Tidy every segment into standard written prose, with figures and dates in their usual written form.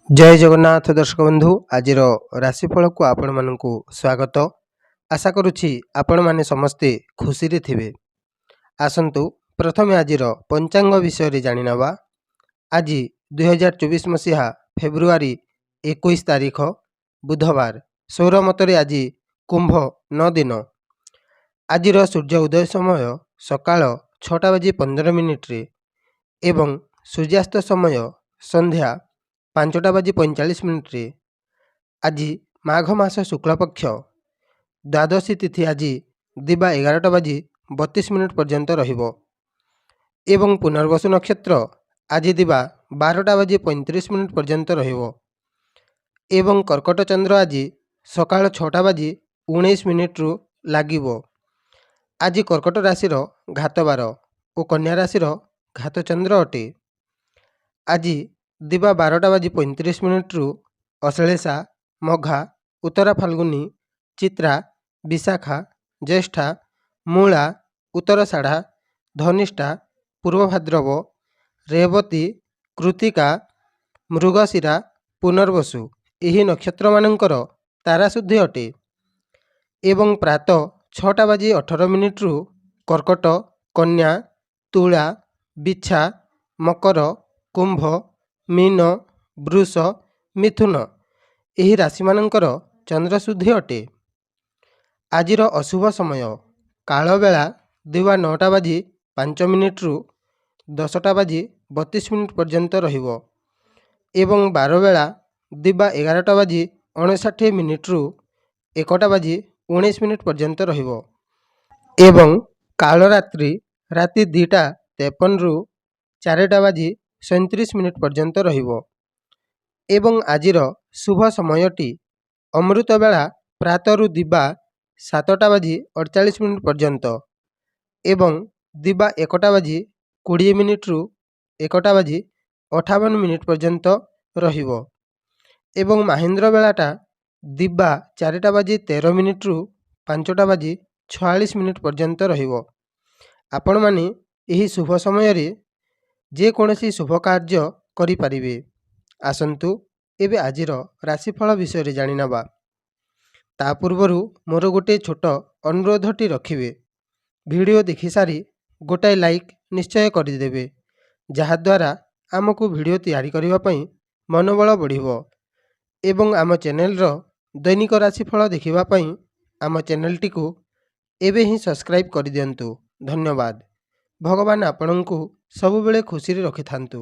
जय जगन्नाथ दर्शक बंधु आज राशिफल को आपण मानकु स्वागत। आशा करुछि आपण माने समस्ते खुशी रे थिबे। आसंतु प्रथमे आज पंचांग विषय रे जानि नबा। आज 2024 मसीहा फेब्रुआरी 21 तारीख बुधवार सौर मतरे आज कुंभ 9 दिन। आज सूर्य उदय समय सकाळ 6:15 रे एवं सूर्यास्त समय संध्या 5:45 आज माघ मास शुक्लपक्ष द्वादशी तिथि आज दिबा 11:32 पर्यंत रहिबो एवं पुनर्वसु नक्षत्र आज दिबा 12:35 पर्यंत रहिबो एवं कर्कट चंद्र आज सकाळ 6:19 रु लागिबो। आज कर्कट राशि घातबार और कन्या राशि घात चंद्र अटे। आज दिबा 12:35 रु अश्लेषा मघा उत्तरा फाल्गुनी चित्रा विशाखा ज्येष्ठा मूला उत्तरषाढ़ा धनिष्ठा पूर्व भाद्रव रेवती कृतिका मृगशिरा पुनर्वसु यही नक्षत्र मानकर ताराशुद्धि अटे। एवं प्रातः 6:18 रु कर्कट कन्या तुला बिछा मकर कुंभ मीन वृष मिथुन यही राशि मानकर चंद्रशुद्धि अटे। आजिर अशुभ समय काल बेला दिवा 9:05 रु 10:32 पर्यंत रहिबो एवं बार बेला दिवा 11:59 रु 1:19 पर्यंत रहिबो एवं काल रात्रि 2:53 रु 4:37 पर्यंत रहिबो एवं आजिर शुभ समयटी अमृत बेला प्रातरु दिबा 7:48 पर्यंत एवं दिबा 1:20 रु 1:58 पर्यंत रहिबो एवं महेंद्र बेलाटा दिबा 4:13 रु 5:46 पर्यंत रहिबो। आपण माने एही शुभ समय रे जे कोनोसी शुभ कार्य करि परिबे। आसंतु एबे आजिर राशिफल विषय रे जानि नबा। ता पूर्वरु मोर गोटे छोट अनुरोधटी रखिबे। वीडियो देखि सारी गोटाए लाइक निश्चय करिदेबे जहा द्वारा आमको वीडियो तैयारी करिबा पई मनोबल बढ़िबो एवं आम चैनल रो दैनिक राशिफल देखिबा पई आम चैनल टी को एबे ही सब्सक्राइब कर दियंतु। धन्यवाद। भगवान आपनंकु सबु बेले खुशी रे रखि थांतु।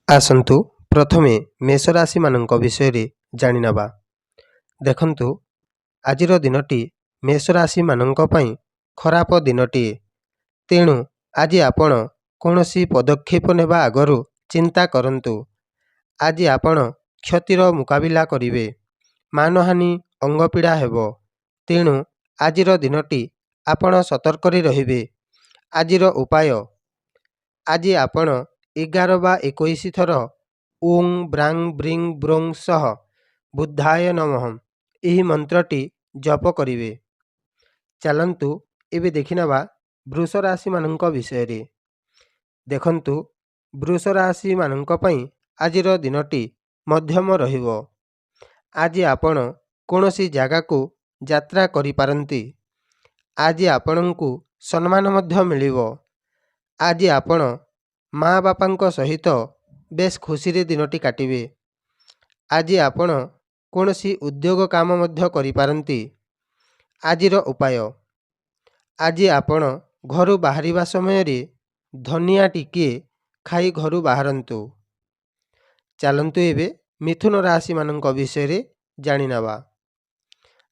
आसंतु प्रथमे मेष राशि मानक विषय रे जानि नबा। देखंतु आजिर दिनटी मेष राशि मानक पई खराब दिनटी। तेणु आज आपण कोनोसी पदक्षेप नेबा आगरु चिंता करंतु। आज आपण क्षतिर मुकाबिला करिवे। मानहानि अंगपीड़ा हेबो। तेणु आजिर दिनटी आपण सतर्क रे रहिबे। आजिर उपाय आज आपण 11 बा 21 थर ओं ब्रांग ब्रिंग ब्रोंग सह बुद्धाय नमः यही मंत्रटी जप करिवे। चलंतु एबे देखिनबा वृष राशि मानक विषय रे। देखंतु वृष राशि मानक पई आजिर दिनटी मध्यम रहिबो। आज आपण कोनोसी जागा को यात्रा करि पारंती। आज आपणंकु सम्मान मध्य मिलिबो। आज आपण माँ बापांक सहित बेस खुशी रे दिनटी काटिबे। आज आपण कोनोसी उद्योग काम मध्य करि पारंती। आजिर उपाय आज आपण घरु बाहरिबा समय रे धनिया टिके खाई घरु बाहरंतु। चलंतु एबे मिथुन राशि मानक विषय रे जानि नबा।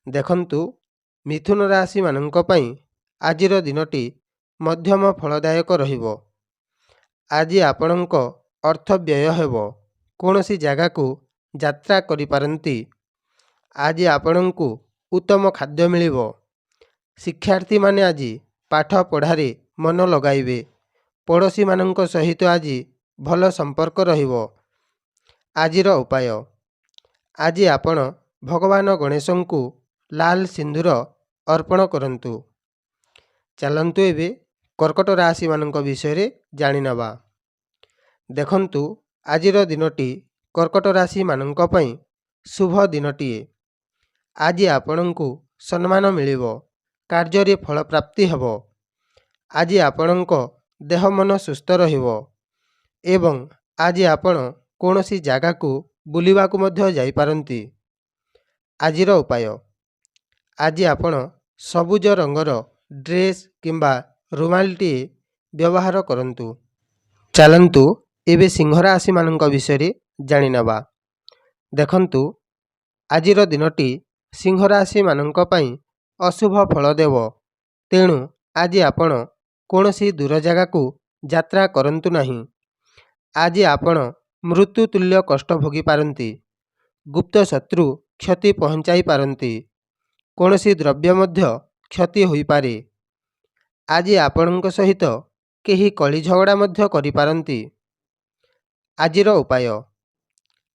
देखंतु मिथुन राशि मानक पई आजिर दिनटी मध्यम फलदायक रहिबो। आज आपणंक अर्थ व्यय हेबो। कोनोसी जागा को यात्रा करि पारंती। आज आपणंकु उत्तम खाद्य मिलिबो। शिक्षार्थी माने आज पाठ पढ़ारे मन लगाइबे। पड़ोसी मानक सहित आज भल संपर्क रहिबो। आजिर उपाय आज आपण भगवान गणेशंकु लाल सिंदूर अर्पण करंतु। चलंतु एबे कर्कट राशि मानक विषय रे जानि नबा। देखंतु आजिर दिनटी କର୍କଟ ରାଶିମାନଙ୍କ ପାଇଁ ଶୁଭ ଦିନଟିଏ। ଆଜି ଆପଣଙ୍କୁ ସମ୍ମାନ ମିଳିବ, କାର୍ଯ୍ୟରେ ଫଳପ୍ରାପ୍ତି ହେବ। ଆଜି ଆପଣଙ୍କ ଦେହ ମନ ସୁସ୍ଥ ରହିବ ଏବଂ ଆଜି ଆପଣ କୌଣସି ଜାଗାକୁ ବୁଲିବାକୁ ମଧ୍ୟ ଯାଇପାରନ୍ତି। ଆଜିର ଉପାୟ, ଆଜି ଆପଣ ସବୁଜ ରଙ୍ଗର ଡ୍ରେସ୍ କିମ୍ବା ରୁମାଲଟିଏ ବ୍ୟବହାର କରନ୍ତୁ। ଚାଲନ୍ତୁ ଏବେ ସିଂହ ରାଶିମାନଙ୍କ ବିଷୟରେ ଜାଣିନେବା। ଦେଖନ୍ତୁ, ଆଜିର ଦିନଟି ସିଂହ ରାଶିମାନଙ୍କ ପାଇଁ ଅଶୁଭ ଫଳ ଦେବ। ତେଣୁ ଆଜି ଆପଣ କୌଣସି ଦୂର ଜାଗାକୁ ଯାତ୍ରା କରନ୍ତୁ ନାହିଁ। ଆଜି ଆପଣ ମୃତ୍ୟୁ ତୁଲ୍ୟ କଷ୍ଟ ଭୋଗିପାରନ୍ତି। ଗୁପ୍ତ ଶତ୍ରୁ କ୍ଷତି ପହଞ୍ଚାଇ ପାରନ୍ତି। କୌଣସି ଦ୍ରବ୍ୟ ମଧ୍ୟ କ୍ଷତି ହୋଇପାରେ। ଆଜି ଆପଣଙ୍କ ସହିତ କେହି କଳି ଝଗଡ଼ା ମଧ୍ୟ କରିପାରନ୍ତି। ଆଜିର ଉପାୟ,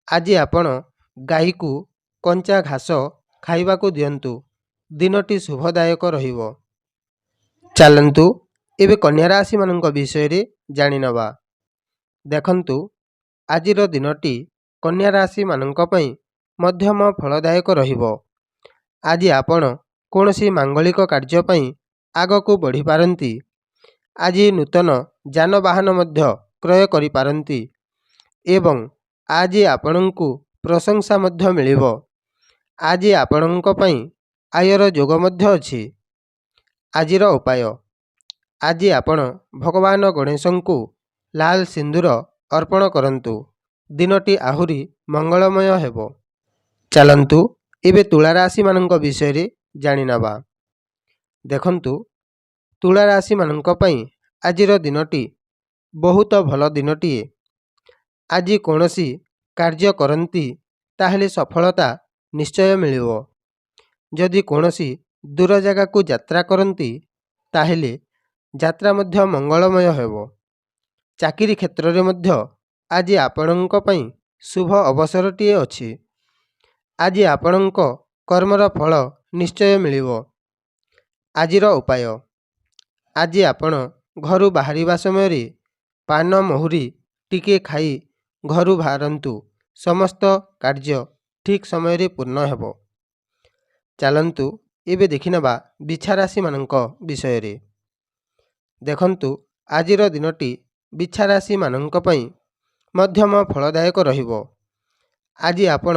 ଆଜି ଆପଣ ଗାଈକୁ କଞ୍ଚା ଘାସ ଖାଇବାକୁ ଦିଅନ୍ତୁ। ଦିନଟି ଶୁଭଦାୟକ ରହିବ। ଚାଲନ୍ତୁ ଏବେ କନ୍ୟା ରାଶିମାନଙ୍କ ବିଷୟରେ ଜାଣିନେବା। ଦେଖନ୍ତୁ, ଆଜିର ଦିନଟି କନ୍ୟା ରାଶିମାନଙ୍କ ପାଇଁ ମଧ୍ୟମ ଫଳଦାୟକ ରହିବ। ଆଜି ଆପଣ କୌଣସି ମାଙ୍ଗଳିକ କାର୍ଯ୍ୟ ପାଇଁ ଆଗକୁ ବଢ଼ିପାରନ୍ତି। ଆଜି ନୂତନ ଯାନବାହନ ମଧ୍ୟ କ୍ରୟ କରିପାରନ୍ତି ଏବଂ ଆଜି ଆପଣଙ୍କୁ ପ୍ରଶଂସା ମଧ୍ୟ ମିଳିବ। ଆଜି ଆପଣଙ୍କ ପାଇଁ ଆୟର ଯୋଗ ମଧ୍ୟ ଅଛି। ଆଜିର ଉପାୟ, ଆଜି ଆପଣ ଭଗବାନ ଗଣେଶଙ୍କୁ ଲାଲ ସିନ୍ଦୁର ଅର୍ପଣ କରନ୍ତୁ। ଦିନଟି ଆହୁରି ମଙ୍ଗଳମୟ ହେବ। ଚାଲନ୍ତୁ ଏବେ ତୁଳା ରାଶିମାନଙ୍କ ବିଷୟରେ ଜାଣିନେବା। ଦେଖନ୍ତୁ, ତୁଳା ରାଶିମାନଙ୍କ ପାଇଁ ଆଜିର ଦିନଟି ବହୁତ ଭଲ ଦିନଟିଏ। ଆଜି କୌଣସି କାର୍ଯ୍ୟ କରନ୍ତି ତାହେଲେ ସଫଳତା ନିଶ୍ଚୟ ମିଳିବ। ଯଦି କୌଣସି ଦୂର ଜାଗାକୁ ଯାତ୍ରା କରନ୍ତି ତାହେଲେ ଯାତ୍ରା ମଧ୍ୟ ମଙ୍ଗଳମୟ ହେବ। ଚାକିରି କ୍ଷେତ୍ରରେ ମଧ୍ୟ ଆଜି ଆପଣଙ୍କ ପାଇଁ ଶୁଭ ଅବସରଟିଏ ଅଛି। ଆଜି ଆପଣଙ୍କ କର୍ମର ଫଳ ନିଶ୍ଚୟ ମିଳିବ। ଆଜିର ଉପାୟ, ଆଜି ଆପଣ ଘରୁ ବାହାରିବା ସମୟରେ ପାନ ମହୁରି ଟିକେ ଖାଇ ଘରୁ ବାହାରନ୍ତୁ। ସମସ୍ତ କାର୍ଯ୍ୟ ଠିକ୍ ସମୟରେ ପୂର୍ଣ୍ଣ ହେବ। ଚାଲନ୍ତୁ ଏବେ ଦେଖିନେବା ବିଛା ରାଶିମାନଙ୍କ ବିଷୟରେ। ଦେଖନ୍ତୁ, ଆଜିର ଦିନଟି ବିଛା ରାଶିମାନଙ୍କ ପାଇଁ ମଧ୍ୟମ ଫଳଦାୟକ ରହିବ। ଆଜି ଆପଣ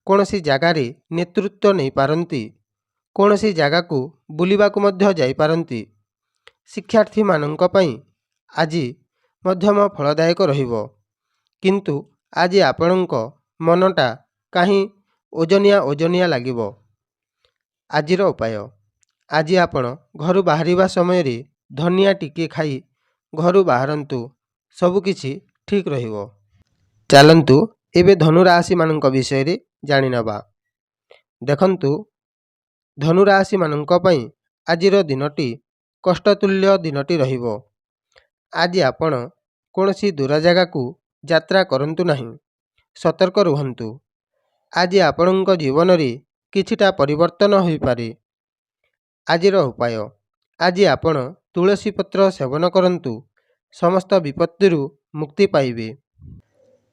କୌଣସି ଜାଗାରେ ନେତୃତ୍ୱ ନେଇପାରନ୍ତି। କୌଣସି ଜାଗାକୁ ବୁଲିବାକୁ ମଧ୍ୟ ଯାଇପାରନ୍ତି। ଶିକ୍ଷାର୍ଥୀମାନଙ୍କ ପାଇଁ ଆଜି ମଧ୍ୟମ ଫଳଦାୟକ ରହିବ। କିନ୍ତୁ ଆଜି ଆପଣଙ୍କ ମନଟା କାହିଁ ଓଜନିଆ ଓଜନିଆ ଲାଗିବ। ଆଜିର ଉପାୟ, ଆଜି ଆପଣ ଘରୁ ବାହାରିବା ସମୟରେ ଧନିଆ ଟିକେ ଖାଇ ଘରୁ ବାହାରନ୍ତୁ। ସବୁକିଛି ଠିକ୍ ରହିବ। ଚାଲନ୍ତୁ ଏବେ ଧନୁ ରାଶିମାନଙ୍କ ବିଷୟରେ ଜାଣିନେବା। ଦେଖନ୍ତୁ, ଧନୁ ରାଶିମାନଙ୍କ ପାଇଁ ଆଜିର ଦିନଟି କଷ୍ଟତୁଲ୍ୟ ଦିନଟି ରହିବ। ଆଜି ଆପଣ କୌଣସି ଦୂର ଜାଗାକୁ ଯାତ୍ରା କରନ୍ତୁ ନାହିଁ। ସତର୍କ ରୁହନ୍ତୁ। ଆଜି ଆପଣଙ୍କ ଜୀବନରେ କିଛିଟା ପରିବର୍ତ୍ତନ ହୋଇପାରେ। ଆଜିର ଉପାୟ, ଆଜି ଆପଣ ତୁଳସୀ ପତ୍ର ସେବନ କରନ୍ତୁ। ସମସ୍ତ ବିପତ୍ତିରୁ ମୁକ୍ତି ପାଇବେ।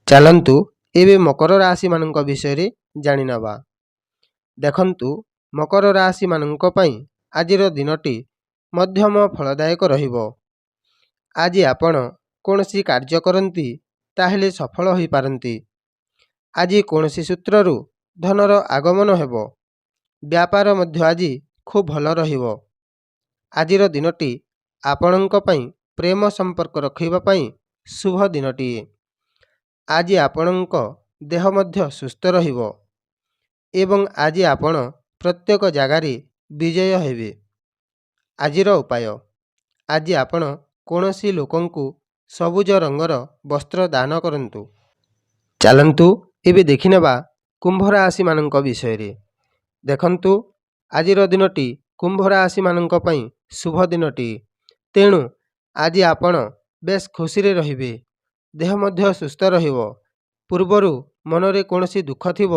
ଚାଲନ୍ତୁ ଏବେ ମକର ରାଶିମାନଙ୍କ ବିଷୟରେ ଜାଣିନେବା। ଦେଖନ୍ତୁ, ମକର ରାଶିମାନଙ୍କ ପାଇଁ ଆଜିର ଦିନଟି ମଧ୍ୟମ ଫଳଦାୟକ ରହିବ। ଆଜି ଆପଣ କୌଣସି କାର୍ଯ୍ୟ କରନ୍ତି ତାହେଲେ ସଫଳ ହୋଇପାରନ୍ତି। ଆଜି କୌଣସି ସୂତ୍ରରୁ ଧନର ଆଗମନ ହେବ। ବ୍ୟାପାର ମଧ୍ୟ ଆଜି ଖୁବ୍ ଭଲ ରହିବ। ଆଜିର ଦିନଟି ଆପଣଙ୍କ ପାଇଁ ପ୍ରେମ ସମ୍ପର୍କ ରଖିବା ପାଇଁ ଶୁଭ ଦିନଟିଏ। ଆଜି ଆପଣଙ୍କ ଦେହ ମଧ୍ୟ ସୁସ୍ଥ ରହିବ ଏବଂ ଆଜି ଆପଣ ପ୍ରତ୍ୟେକ ଜାଗାରେ ବିଜୟ ହେବେ। ଆଜିର ଉପାୟ, ଆଜି ଆପଣ କୌଣସି ଲୋକଙ୍କୁ ସବୁଜ ରଙ୍ଗର ବସ୍ତ୍ର ଦାନ କରନ୍ତୁ। ଚାଲନ୍ତୁ ଏବେ ଦେଖିନେବା କୁମ୍ଭ ରାଶିମାନଙ୍କ ବିଷୟରେ। ଦେଖନ୍ତୁ, ଆଜିର ଦିନଟି କୁମ୍ଭ ରାଶିମାନଙ୍କ ପାଇଁ ଶୁଭ ଦିନଟି। ତେଣୁ ଆଜି ଆପଣ ବେଶ୍ ଖୁସିରେ ରହିବେ। ଦେହ ମଧ୍ୟ ସୁସ୍ଥ ରହିବ। ପୂର୍ବରୁ ମନରେ କୌଣସି ଦୁଃଖ ଥିବ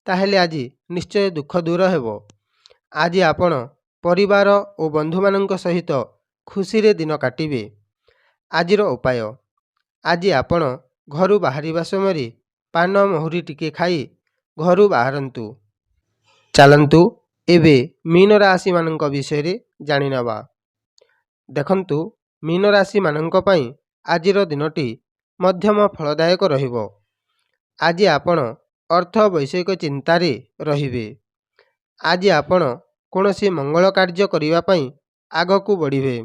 ତାହେଲେ ଆଜି ନିଶ୍ଚୟ ଦୁଃଖ ଦୂର ହେବ। ଆଜି ଆପଣ ପରିବାର ଓ ବନ୍ଧୁମାନଙ୍କ ସହିତ ଖୁସିରେ ଦିନ କାଟିବେ। ଆଜିର ଉପାୟ, ଆଜି ଆପଣ ଘରୁ ବାହାରିବା ସମୟରେ ପାନ ମହୁରି ଟିକେ ଖାଇ ଘରୁ ବାହାରନ୍ତୁ। ଚାଲନ୍ତୁ ଏବେ ମୀନ ରାଶିମାନଙ୍କ ବିଷୟରେ ଜାଣିନେବା। ଦେଖନ୍ତୁ, ମୀନ ରାଶିମାନଙ୍କ ପାଇଁ ଆଜିର ଦିନଟି ମଧ୍ୟମ ଫଳଦାୟକ ରହିବ। ଆଜି ଆପଣ ଅର୍ଥ ବୈଷୟିକ ଚିନ୍ତାରେ ରହିବେ। ଆଜି ଆପଣ କୌଣସି ମଙ୍ଗଳ କାର୍ଯ୍ୟ କରିବା ପାଇଁ ଆଗକୁ ବଢ଼ିବେ।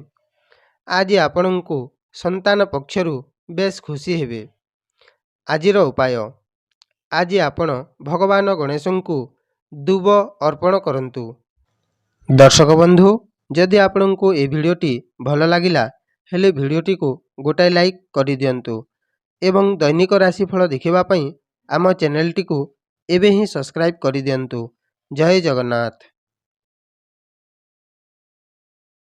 ଆଜି ଆପଣଙ୍କୁ ସନ୍ତାନ ପକ୍ଷରୁ ବେଶ ଖୁସି ହେବେ। ଆଜିର ଉପାୟ, ଆଜି ଆପଣ ଭଗବାନ ଗଣେଶଙ୍କୁ ଦୁବ ଅର୍ପଣ କରନ୍ତୁ। ଦର୍ଶକ ବନ୍ଧୁ, ଯଦି ଆପଣଙ୍କୁ ଏହି ଭିଡ଼ିଓଟି ଭଲ ଲାଗିଲା ହେଲେ ଭିଡ଼ିଓଟିକୁ ଗୋଟାଏ ଲାଇକ୍ କରିଦିଅନ୍ତୁ ଏବଂ ଦୈନିକ ରାଶିଫଳ ଦେଖିବା ପାଇଁ ଆମ ଚ୍ୟାନେଲଟିକୁ ଏବେ ହିଁ ସବସ୍କ୍ରାଇବ୍ କରିଦିଅନ୍ତୁ। ଜୟ ଜଗନ୍ନାଥ।